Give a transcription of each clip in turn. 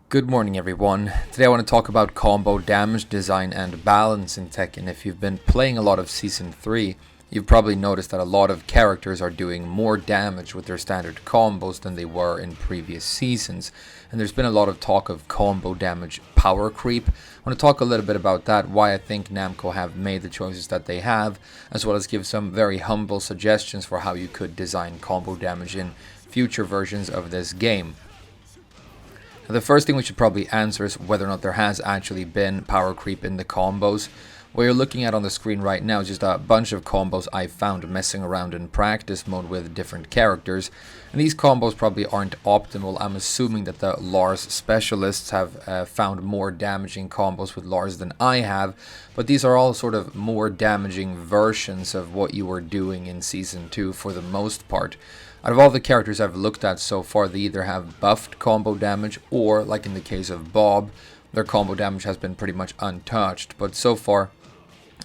Good morning everyone. Today I want to talk about combo damage design and balance in Tekken. If you've been playing a lot of Season 3, you've probably noticed that a lot of characters are doing more damage with their standard combos than they were in previous seasons. And there's been a lot of talk of combo damage power creep. I want to talk a little bit about that, why I think Namco have made the choices that they have, as well as give some very humble suggestions for how you could design combo damage in future versions of this game. The first thing we should probably answer is whether or not there has actually been power creep in the combos. What you're looking at on the screen right now is just a bunch of combos I found messing around in practice mode with different characters. And these combos probably aren't optimal. I'm assuming that the Lars specialists have found more damaging combos with Lars than I have. But these are all sort of more damaging versions of what you were doing in Season 2 for the most part. Out of all the characters I've looked at so far, they either have buffed combo damage or, like in the case of Bob, their combo damage has been pretty much untouched. But so far,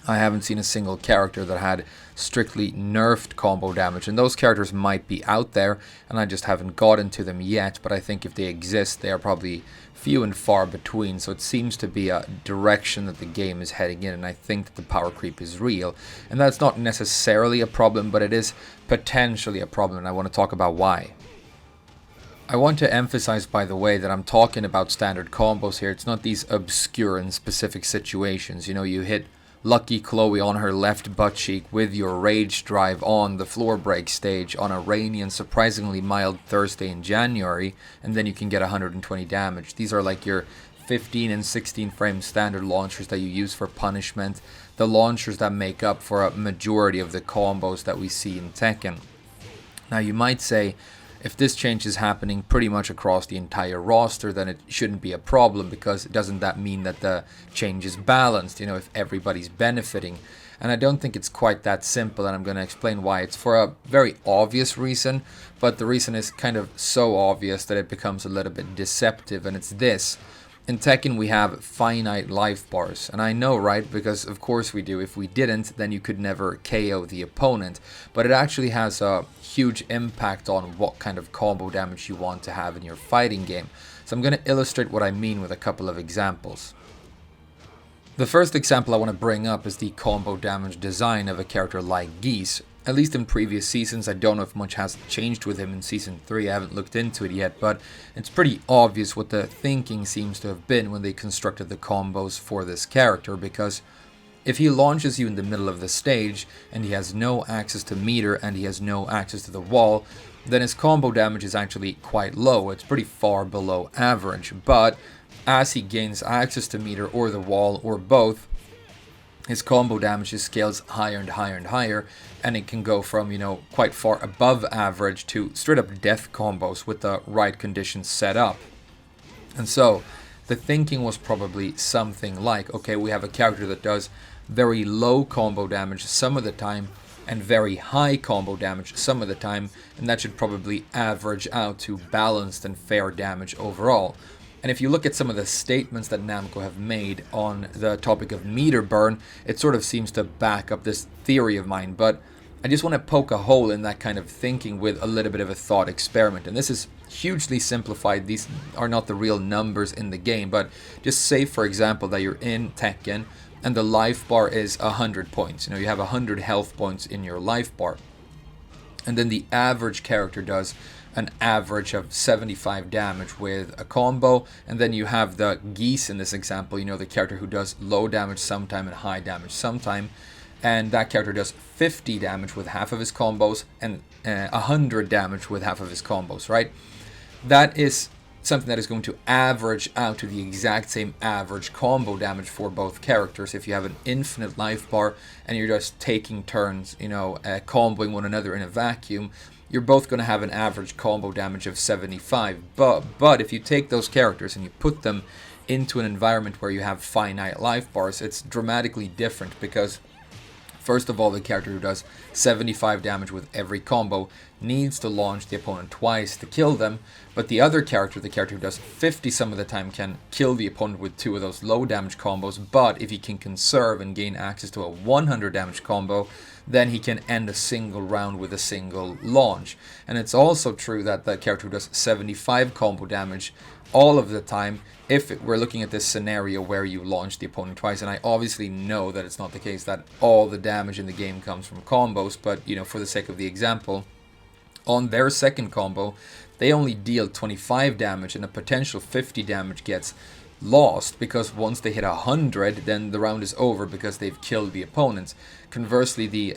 I haven't seen a single character that had strictly nerfed combo damage, and those characters might be out there and I just haven't gotten to them yet, but I think if they exist they are probably few and far between. So it seems to be a direction that the game is heading in, and I think that the power creep is real, and that's not necessarily a problem, but it is potentially a problem, and I want to talk about why. I want to emphasize, by the way, that I'm talking about standard combos here. It's not these obscure and specific situations. You know, you hit Lucky Chloe on her left butt cheek with your rage drive on the floor break stage on a rainy and surprisingly mild Thursday in January, and then you can get 120 damage. These are like your 15 and 16 frame standard launchers that you use for punishment, the launchers that make up for a majority of the combos that we see in Tekken. Now you might say, if this change is happening pretty much across the entire roster, then it shouldn't be a problem, because doesn't that mean that the change is balanced, you know, if everybody's benefiting? And I don't think it's quite that simple, and I'm going to explain why. It's for a very obvious reason, but the reason is kind of so obvious that it becomes a little bit deceptive, and it's this. In Tekken we have finite life bars, and I know, right, because of course we do. If we didn't, then you could never KO the opponent, but it actually has a huge impact on what kind of combo damage you want to have in your fighting game. So I'm going to illustrate what I mean with a couple of examples. The first example I want to bring up is the combo damage design of a character like Geese. At least in previous seasons. I don't know if much has changed with him in Season 3, I haven't looked into it yet, but it's pretty obvious what the thinking seems to have been when they constructed the combos for this character, because if he launches you in the middle of the stage and he has no access to meter and he has no access to the wall, then his combo damage is actually quite low. It's pretty far below average, but as he gains access to meter or the wall or both, his combo damage scales higher and higher and higher, and it can go from, you know, quite far above average to straight up death combos with the right conditions set up. And so the thinking was probably something like, okay, we have a character that does very low combo damage some of the time and very high combo damage some of the time, and that should probably average out to balanced and fair damage overall. And if you look at some of the statements that Namco have made on the topic of meter burn, it sort of seems to back up this theory of mine. But I just want to poke a hole in that kind of thinking with a little bit of a thought experiment. And this is hugely simplified. These are not the real numbers in the game. But just say, for example, that you're in Tekken and the life bar is 100 points. You know, you have 100 health points in your life bar. And then the average character does an average of 75 damage with a combo, and then you have the Geese in this example, you know, the character who does low damage sometime and high damage sometime, and that character does 50 damage with half of his combos and 100 damage with half of his combos, right? That is something that is going to average out to the exact same average combo damage for both characters. If you have an infinite life bar and you're just taking turns, you know, comboing one another in a vacuum, you're both going to have an average combo damage of 75. But if you take those characters and you put them into an environment where you have finite life bars, it's dramatically different, because first of all, the character who does 75 damage with every combo needs to launch the opponent twice to kill them, but the other character, the character who does 50 some of the time, can kill the opponent with 2 of those low damage combos. But if he can conserve and gain access to a 100 damage combo, then he can end a single round with a single launch. And it's also true that the character who does 75 combo damage all of the time, if we're looking at this scenario where you launch the opponent twice, and I obviously know that it's not the case that all the damage in the game comes from combos, but for the sake of the example, on their second combo, they only deal 25 damage and a potential 50 damage gets lost, because once they hit 100, then the round is over because they've killed the opponents. Conversely, the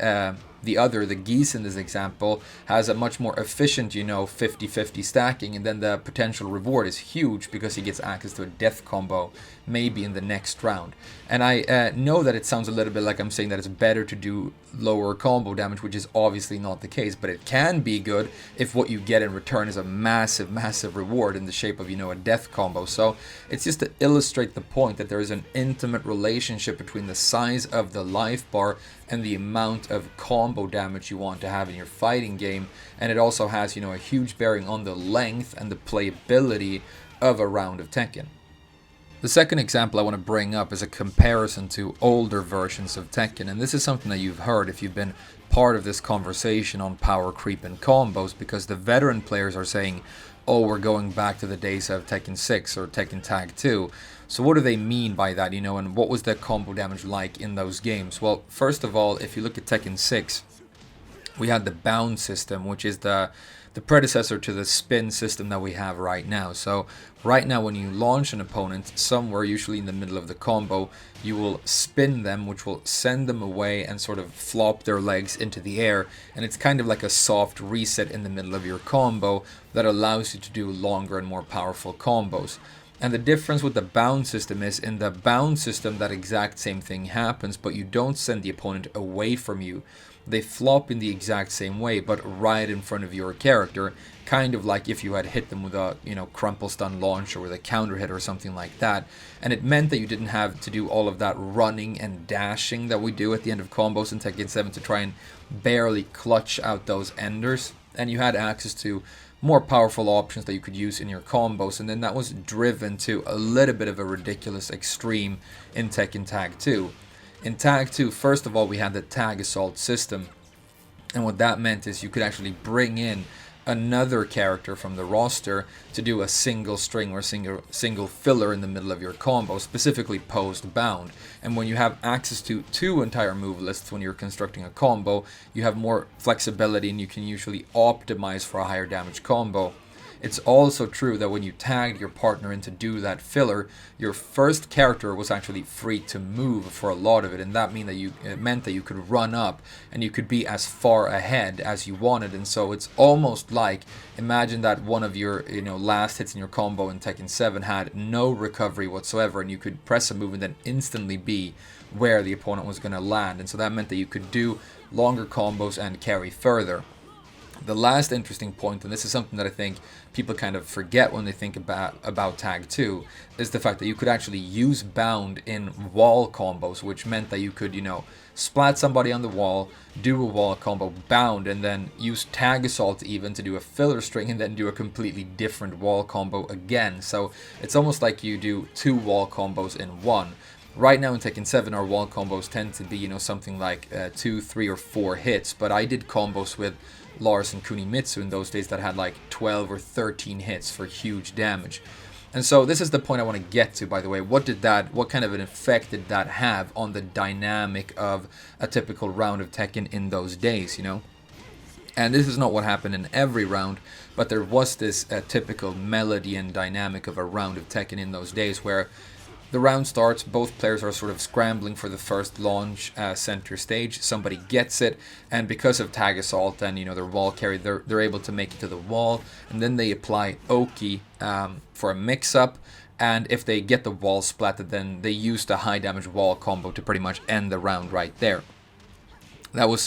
Geese in this example has a much more efficient, 50-50 stacking, and then the potential reward is huge because he gets access to a death combo maybe in the next round. And I know that it sounds a little bit like I'm saying that it's better to do lower combo damage, which is obviously not the case, but it can be good if what you get in return is a massive, massive reward in the shape of, a death combo. So it's just to illustrate the point that there is an intimate relationship between the size of the life bar and the amount of combo damage you want to have in your fighting game, and it also has, a huge bearing on the length and the playability of a round of Tekken. The second example I want to bring up is a comparison to older versions of Tekken, and this is something that you've heard if you've been part of this conversation on power creep and combos, because the veteran players are saying, oh, we're going back to the days of Tekken 6 or Tekken Tag 2. So what do they mean by that, and what was the combo damage like in those games? Well, first of all, if you look at Tekken 6, we had the bound system, which is the predecessor to the spin system that we have right now. So right now when you launch an opponent, somewhere usually in the middle of the combo, you will spin them, which will send them away and sort of flop their legs into the air, and it's kind of like a soft reset in the middle of your combo that allows you to do longer and more powerful combos. And the difference with the bound system is, in the bound system that exact same thing happens, but you don't send the opponent away from you. They flop in the exact same way, but right in front of your character, kind of like if you had hit them with a, crumple stun launch or with a counter hit or something like that. And it meant that you didn't have to do all of that running and dashing that we do at the end of combos in Tekken 7 to try and barely clutch out those enders. And you had access to more powerful options that you could use in your combos, and then that was driven to a little bit of a ridiculous extreme in Tekken Tag 2. In Tag 2, first of all, we had the Tag Assault system, and what that meant is you could actually bring in another character from the roster to do a single string or single filler in the middle of your combo, specifically post bound. And when you have access to two entire move lists when you're constructing a combo, you have more flexibility and you can usually optimize for a higher damage combo. It's also true that when you tagged your partner in to do that filler, your first character was actually free to move for a lot of it, and that meant that you could run up and you could be as far ahead as you wanted. And so it's almost like, imagine that one of your last hits in your combo in Tekken 7 had no recovery whatsoever, and you could press a move and then instantly be where the opponent was going to land. And so that meant that you could do longer combos and carry further. The last interesting point, and this is something that I think people kind of forget when they think about Tag 2, is the fact that you could actually use bound in wall combos, which meant that you could, splat somebody on the wall, do a wall combo, bound, and then use Tag Assault even to do a filler string and then do a completely different wall combo again. So it's almost like you do two wall combos in one. Right now in Tekken 7, our wall combos tend to be, something like 2, 3, or 4 hits, but I did combos with Lars and Kunimitsu in those days that had like 12 or 13 hits for huge damage. And so this is the point I want to get to, by the way. What kind of an effect did that have on the dynamic of a typical round of Tekken in those days, And this is not what happened in every round, but there was this typical melody and dynamic of a round of Tekken in those days where the round starts, both players are sort of scrambling for the first launch center stage. Somebody gets it, and because of Tag Assault and their wall carry, they're able to make it to the wall, and then they apply Oki for a mix-up. And if they get the wall splatted, then they use the high damage wall combo to pretty much end the round right there. That was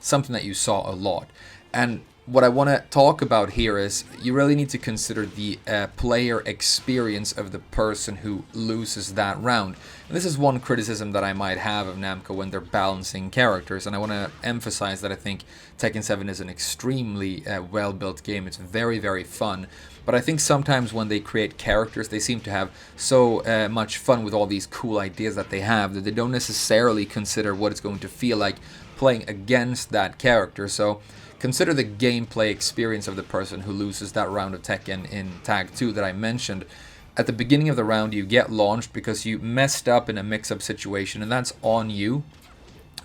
something that you saw a lot. And what I want to talk about here is you really need to consider the player experience of the person who loses that round. And this is one criticism that I might have of Namco when they're balancing characters, and I want to emphasize that I think Tekken 7 is an extremely well-built game. It's very, very fun. But I think sometimes when they create characters, they seem to have so much fun with all these cool ideas that they have that they don't necessarily consider what it's going to feel like playing against that character. So consider the gameplay experience of the person who loses that round of Tekken in Tag 2 that I mentioned. At the beginning of the round, you get launched because you messed up in a mix-up situation, and that's on you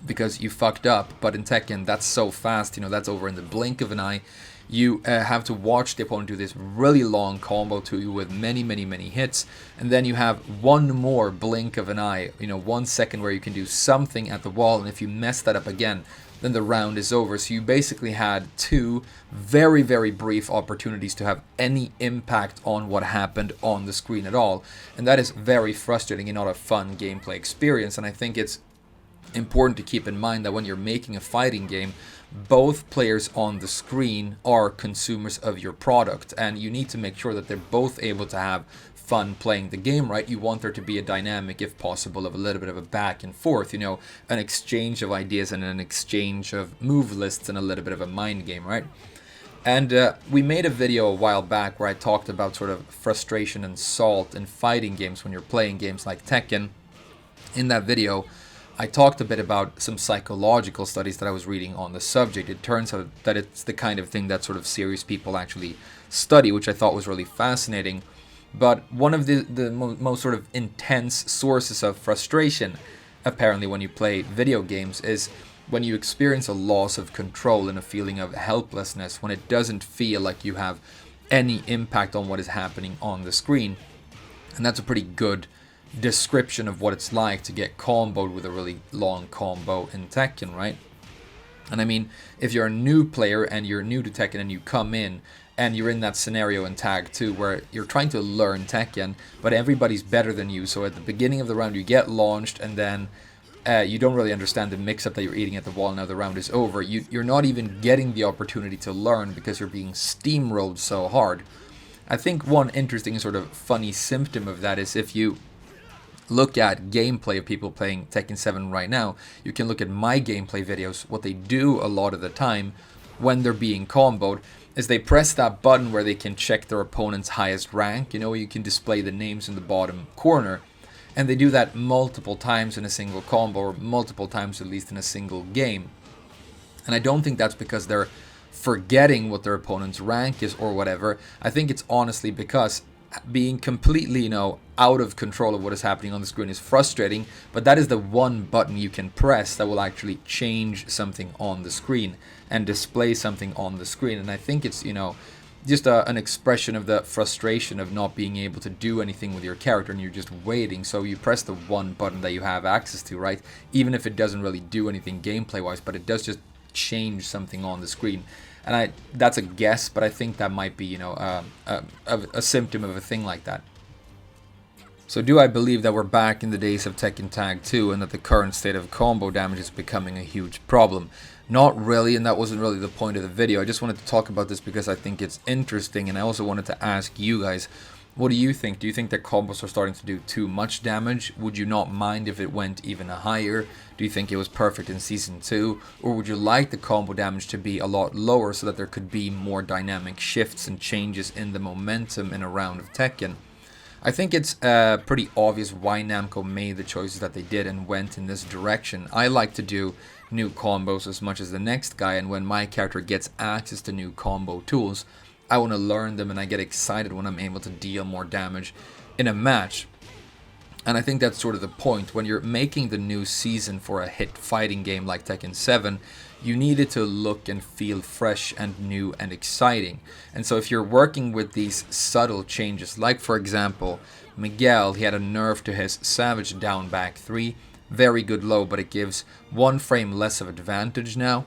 because you fucked up. But in Tekken, that's so fast, that's over in the blink of an eye. You have to watch the opponent do this really long combo to you with many, many, many hits, and then you have one more blink of an eye, 1 second where you can do something at the wall, and if you mess that up again, then the round is over. So you basically had 2 very, very brief opportunities to have any impact on what happened on the screen at all, and that is very frustrating and not a fun gameplay experience. And I think it's important to keep in mind that when you're making a fighting game, both players on the screen are consumers of your product, and you need to make sure that they're both able to have fun playing the game, right? You want there to be a dynamic, if possible, of a little bit of a back and forth, an exchange of ideas and an exchange of move lists and a little bit of a mind game, right? And we made a video a while back where I talked about sort of frustration and salt in fighting games when you're playing games like Tekken. In that video, I talked a bit about some psychological studies that I was reading on the subject. It turns out that it's the kind of thing that sort of serious people actually study, which I thought was really fascinating. But one of the most sort of intense sources of frustration, apparently, when you play video games is when you experience a loss of control and a feeling of helplessness, when it doesn't feel like you have any impact on what is happening on the screen. And that's a pretty good description of what it's like to get comboed with a really long combo in Tekken, right? And I mean, if you're a new player and you're new to Tekken and you come in and you're in that scenario in Tag 2 where you're trying to learn Tekken, but everybody's better than you, so at the beginning of the round you get launched, and then you don't really understand the mix-up that you're eating at the wall. Now the round is over. You're not even getting the opportunity to learn because you're being steamrolled so hard. I think one interesting sort of funny symptom of that is if you look at gameplay of people playing Tekken 7 right now, you can look at my gameplay videos. What they do a lot of the time when they're being comboed is they press that button where they can check their opponent's highest rank. You can display the names in the bottom corner, and they do that multiple times in a single combo, or multiple times at least in a single game. And I don't think that's because they're forgetting what their opponent's rank is or whatever. I think it's honestly because being completely, out of control of what is happening on the screen is frustrating, but that is the one button you can press that will actually change something on the screen and display something on the screen. And I think it's, just an expression of the frustration of not being able to do anything with your character and you're just waiting. So you press the one button that you have access to, right? Even if it doesn't really do anything gameplay-wise, but it does just change something on the screen. And that's a guess, but I think that might be, a symptom of a thing like that. So do I believe that we're back in the days of Tekken Tag 2 and that the current state of combo damage is becoming a huge problem? Not really, and that wasn't really the point of the video. I just wanted to talk about this because I think it's interesting, and I also wanted to ask you guys, what do you think? Do you think that combos are starting to do too much damage? Would you not mind if it went even higher? Do you think it was perfect in Season 2? Or would you like the combo damage to be a lot lower so that there could be more dynamic shifts and changes in the momentum in a round of Tekken? I think it's pretty obvious why Namco made the choices that they did and went in this direction. I like to do new combos as much as the next guy, and when my character gets access to new combo tools, I want to learn them, and I get excited when I'm able to deal more damage in a match. And I think that's sort of the point. When you're making the new season for a hit fighting game like Tekken 7, you need it to look and feel fresh and new and exciting. And so if you're working with these subtle changes, like for example, Miguel, he had a nerf to his Savage down back 3, very good low, but it gives 1 frame less of advantage now.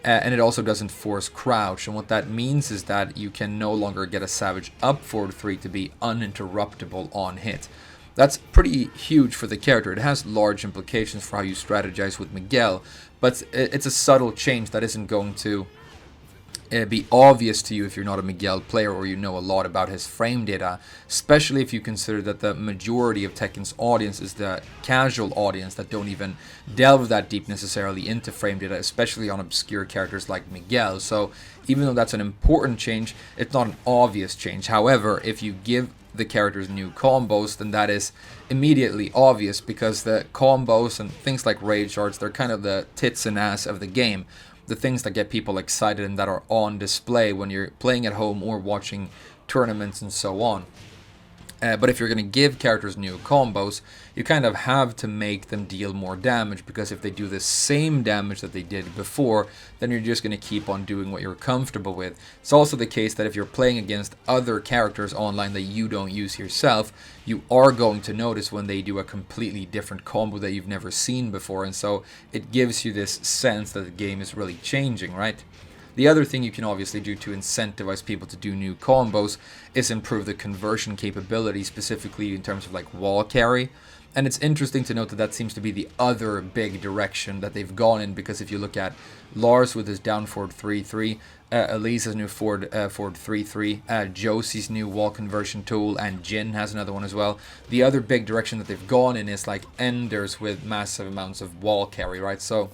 And it also doesn't force crouch, and what that means is that you can no longer get a Savage up forward 3 to be uninterruptible on hit. That's pretty huge for the character. It has large implications for how you strategize with Miguel, but it's a subtle change that isn't going to be obvious to you if you're not a Miguel player or you know a lot about his frame data, especially if you consider that the majority of Tekken's audience is the casual audience that don't even delve that deep necessarily into frame data, especially on obscure characters like Miguel. So even though that's an important change, it's not an obvious change. However, if you give the character's new combos, then that is immediately obvious, because the combos and things like rage arts, they're kind of the tits and ass of the game. The things that get people excited and that are on display when you're playing at home or watching tournaments and so on. But if you're going to give characters new combos, you kind of have to make them deal more damage, because if they do the same damage that they did before, then you're just going to keep on doing what you're comfortable with. It's also the case that if you're playing against other characters online that you don't use yourself, you are going to notice when they do a completely different combo that you've never seen before, and so it gives you this sense that the game is really changing, right? The other thing you can obviously do to incentivize people to do new combos is improve the conversion capability, specifically in terms of like wall carry. And it's interesting to note that that seems to be the other big direction that they've gone in, because if you look at Lars with his down forward 3-3, Elise's new forward 3-3, Josie's new wall conversion tool, and Jin has another one as well. The other big direction that they've gone in is like Enders with massive amounts of wall carry, right? So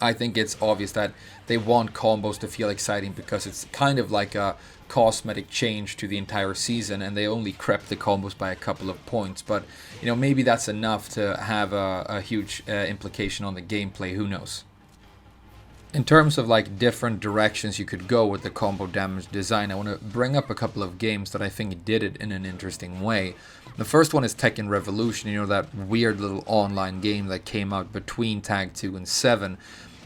I think it's obvious that they want combos to feel exciting, because it's kind of like a cosmetic change to the entire season, and they only crept the combos by a couple of points. But, you know, maybe that's enough to have a huge implication on the gameplay, who knows. In terms of like different directions you could go with the combo damage design, I want to bring up a couple of games that I think did it in an interesting way. The first one is Tekken Revolution, you know, that weird little online game that came out between Tag 2 and 7.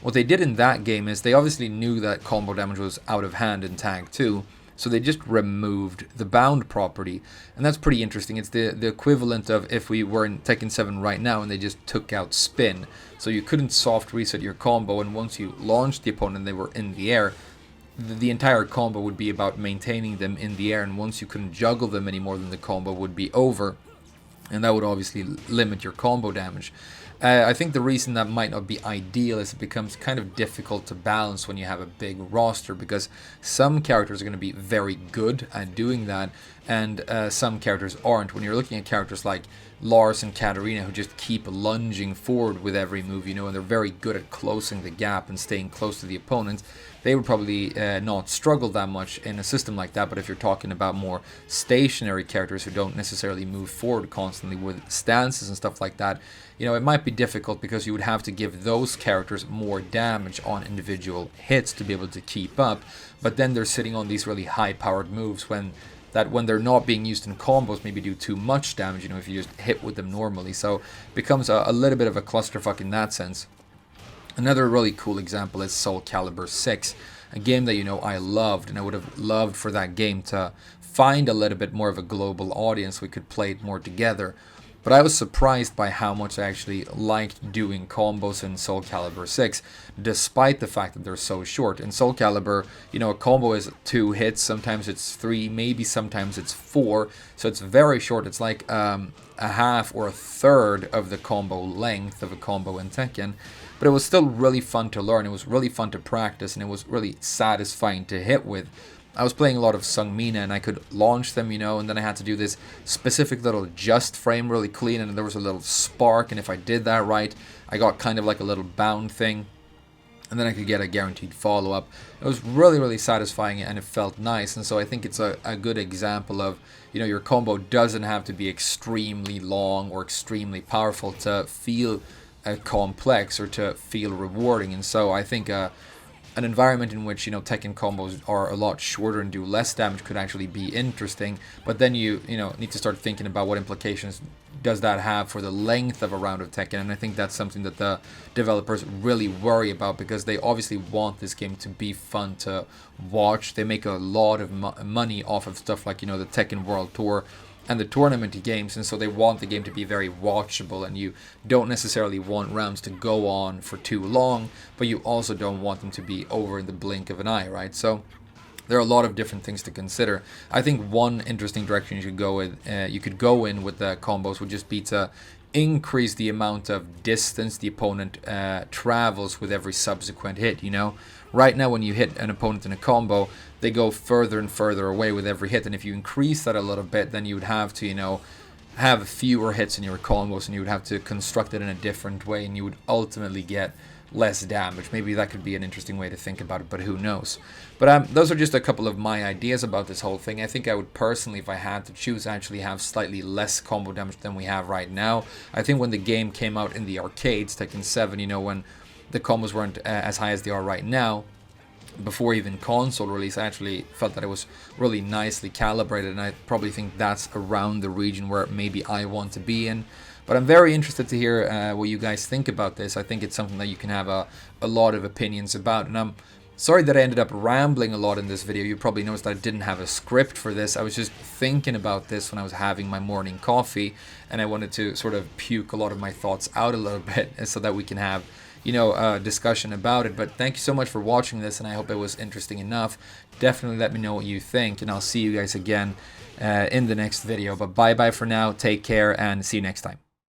What they did in that game is they obviously knew that combo damage was out of hand in Tag 2, so they just removed the bound property, and that's pretty interesting. It's the equivalent of if we were in Tekken 7 right now and they just took out spin. So you couldn't soft reset your combo, and once you launched the opponent and they were in the air, the entire combo would be about maintaining them in the air, and once you couldn't juggle them anymore, then the combo would be over, and that would obviously limit your combo damage. I think the reason that might not be ideal is it becomes kind of difficult to balance when you have a big roster, because some characters are going to be very good at doing that, and some characters aren't. When you're looking at characters like Lars and Katarina, who just keep lunging forward with every move, you know, and they're very good at closing the gap and staying close to the opponent, they would probably not struggle that much in a system like that. But if you're talking about more stationary characters who don't necessarily move forward constantly with stances and stuff like that, you know, it might be difficult, because you would have to give those characters more damage on individual hits to be able to keep up. But then they're sitting on these really high-powered moves when they're not being used in combos, maybe do too much damage, you know, if you just hit with them normally. So it becomes a little bit of a clusterfuck in that sense. Another really cool example is Soul Calibur 6, a game that, you know, I loved, and I would have loved for that game to find a little bit more of a global audience. We could play it more together. But I was surprised by how much I actually liked doing combos in Soul Calibur 6, despite the fact that they're so short. In Soul Calibur, you know, a combo is 2 hits, sometimes it's 3, maybe sometimes it's 4, so it's very short. It's like a half or a third of the combo length of a combo in Tekken. But it was still really fun to learn, it was really fun to practice, and it was really satisfying to hit with. I was playing a lot of Sungmina, and I could launch them, you know, and then I had to do this specific little just frame really clean, and there was a little spark, and if I did that right, I got kind of like a little bound thing, and then I could get a guaranteed follow-up. It was really, really satisfying, and it felt nice, and so I think it's a good example of, you know, your combo doesn't have to be extremely long or extremely powerful to feel complex or to feel rewarding. And so I think an environment in which, you know, Tekken combos are a lot shorter and do less damage could actually be interesting. But then you know, need to start thinking about what implications does that have for the length of a round of Tekken. And I think that's something that the developers really worry about, because they obviously want this game to be fun to watch. They make a lot of money off of stuff like, you know, the Tekken World Tour and the tournament games, and so they want the game to be very watchable, and you don't necessarily want rounds to go on for too long, but you also don't want them to be over in the blink of an eye, right? So there are a lot of different things to consider. I think one interesting direction you could go in with the combos would just be to increase the amount of distance the opponent travels with every subsequent hit, you know? Right now, when you hit an opponent in a combo, they go further and further away with every hit, and if you increase that a little bit, then you would have to, you know, have fewer hits in your combos, and you would have to construct it in a different way, and you would ultimately get less damage. Maybe that could be an interesting way to think about it, but who knows. But those are just a couple of my ideas about this whole thing. I think I would personally, if I had to choose, actually have slightly less combo damage than we have right now. I think when the game came out in the arcades, Tekken 7, you know, when the combos weren't as high as they are right now, before even console release, I actually felt that it was really nicely calibrated, and I probably think that's around the region where maybe I want to be in. But I'm very interested to hear what you guys think about this. I think it's something that you can have a lot of opinions about, and I'm sorry that I ended up rambling a lot in this video. You probably noticed that I didn't have a script for this. I was just thinking about this when I was having my morning coffee, and I wanted to sort of puke a lot of my thoughts out a little bit so that we can have, you know, a discussion about it. But thank you so much for watching this, and I hope it was interesting enough. Definitely let me know what you think, and I'll see you guys again in the next video. But bye bye for now, take care, and see you next time.